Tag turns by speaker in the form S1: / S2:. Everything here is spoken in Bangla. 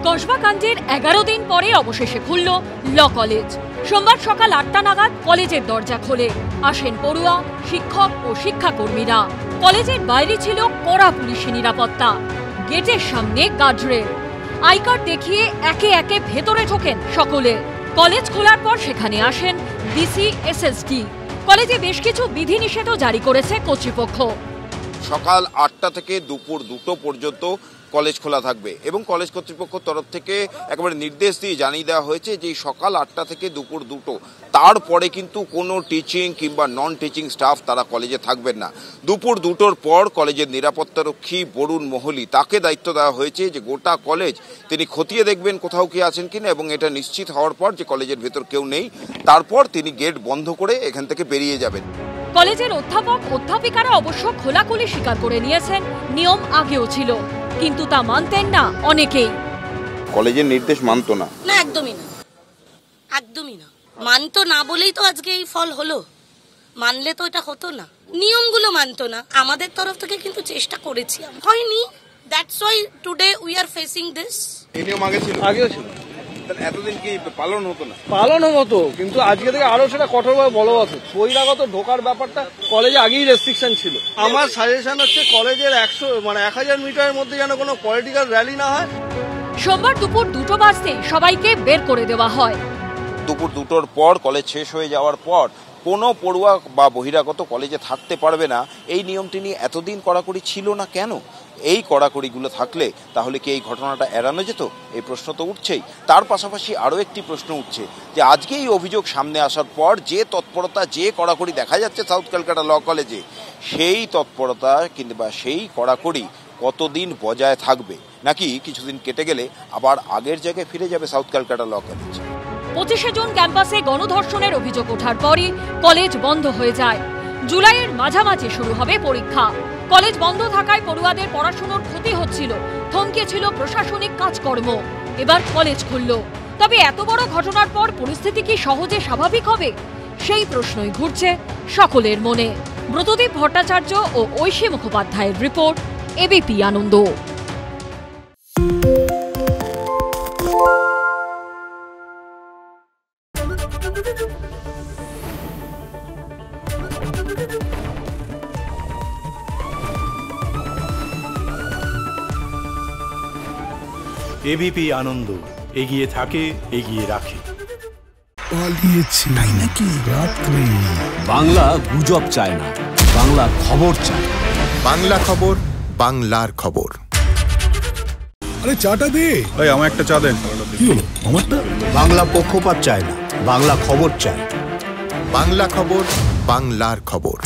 S1: কসবা কাণ্ডের 11 দিন পরে অবশেষে খুলল ল কলেজ। সোমবার সকাল 8টা নাগাদ কলেজের দরজা খোলে। আসেন পড়ুয়া, শিক্ষক ও শিক্ষাকর্মীরা। কলেজের বাইরে ছিল কড়া পুলিশি নিরাপত্তা, গেটের সামনে গার্ডরেল। আই কার্ড দেখিয়ে একে একে ভেতরে ঢোকেন সকলে। কলেজ খোলার পর সেখানে আসেন ডিসি, এসএসডি। কলেজে বেশ কিছু বিধিনিষেধও জারি করেছে কর্তৃপক্ষ।
S2: সকাল 8টা থেকে দুপুর 2টো পর্যন্ত কলেজ খোলা থাকবে এবং কলেজ কর্তৃপক্ষের তরফ থেকে একেবারে নির্দেশ দিয়ে জানিয়ে দেওয়া হয়েছে যে সকাল 8টা থেকে দুপুর 2টো, তারপরে কিন্তু কোনো টিচিং কিংবা নন টিচিং স্টাফ তারা কলেজে থাকবেন না। দুপুর 2টোর পর কলেজের নিরাপত্তারক্ষী বরুণ মোহলি, তাকে দায়িত্ব দেওয়া হয়েছে যে গোটা কলেজ তিনি খতিয়ে দেখবেন কোথাও কি আছেন কিনা, এবং এটা নিশ্চিত হওয়ার পর যে কলেজের ভেতর কেউ নেই, তারপর তিনি গেট বন্ধ করে এখান থেকে বেরিয়ে যাবেন।
S1: কলেজের অধ্যাপক অধ্যাপিকারা অবশ্য খোলাখুলি স্বীকার করে নিয়েছেন নিয়ম আগেও ছিল, কিন্তু তা মানতেন না অনেকেই।
S2: কলেজের নির্দেশ মানতো না।
S3: না, একদমই না, একদমই না। মানতো না বলেই তো আজকে এই ফল হলো। মানলে তো এটা হতো না, নিয়মগুলো মানতো না। আমাদের তরফ থেকে কিন্তু চেষ্টা করেছি, হয়নি। That's why today we are facing this.
S2: এই নিয়ম আগে ছিল? আগেও ছিল। এতদিন কি পালন হতো না?
S4: পালন হতো, কিন্তু আজকে থেকে আরো সেটা কঠোরভাবে বলা হতো। বহিরাগত ঢোকার ব্যাপারটা কলেজে আগেই রেস্ট্রিকশন ছিল। আমার সাজেশন হচ্ছে কলেজের 1000 মিটারের মধ্যে যেন কোনো পলিটিক্যাল র্যালি না হয়।
S1: সোমবার দুপুর 2টো বাজতে সবাইকে বের করে দেওয়া হয়।
S2: দুপুর 2টোর পর কলেজ শেষ হয়ে যাওয়ার পর কোনো পড়ুয়া বা বহিরাগত কলেজে থাকতে পারবে না, এই নিয়মটি নিয়ে এতদিন কড়াকড়ি ছিল না কেন? এই কড়াকড়িগুলো থাকলে তাহলে কি এই ঘটনাটা এড়ানো যেত? এই প্রশ্ন তো উঠছেই। তার পাশাপাশি আরও একটি প্রশ্ন উঠছে যে আজকে এই অভিযোগ সামনে আসার পর যে তৎপরতা, যে কড়াকড়ি দেখা যাচ্ছে সাউথ ক্যালকাটা ল কলেজে, সেই তৎপরতা কিংবা সেই কড়াকড়ি কতদিন বজায় থাকবে, নাকি কিছুদিন কেটে গেলে আবার আগের জায়গায় ফিরে যাবে সাউথ ক্যালকাটা ল কলেজ?
S1: 25শে জুন ক্যাম্পাসে গণধর্ষণের অভিযোগ ওঠার পরই কলেজ বন্ধ হয়ে যায়। জুলাইয়ের মাঝামাঝি শুরু হবে পরীক্ষা। কলেজ বন্ধ থাকায় পড়ুয়াদের পড়াশোনার ক্ষতি হচ্ছিল, থমকেছিল প্রশাসনিক কাজকর্ম। এবার কলেজ খুলল, তবে এত বড় ঘটনার পর পরিস্থিতি কি সহজে স্বাভাবিক হবে? সেই প্রশ্নই ঘুরছে সকলের মনে। ব্রতদীপ ভট্টাচার্য ও ঐশী মুখোপাধ্যায়ের রিপোর্ট, এবিপি আনন্দ।
S5: এবিপি আনন্দ, এগিয়ে থাকে, এগিয়ে রাখে।
S6: পালিয়েছে তাই নাকি? রাত্রে
S7: বাংলা গুজব চায় না, বাংলা খবর চায়।
S6: বাংলা খবর, বাংলার খবর। আরে চাটা দে।
S5: এই আমার একটা চা দেন।
S6: কি হলো আমারটা?
S7: বাংলা পক্ষপাত চায় না, বাংলা খবর চায়।
S6: বাংলা খবর, বাংলার খবর।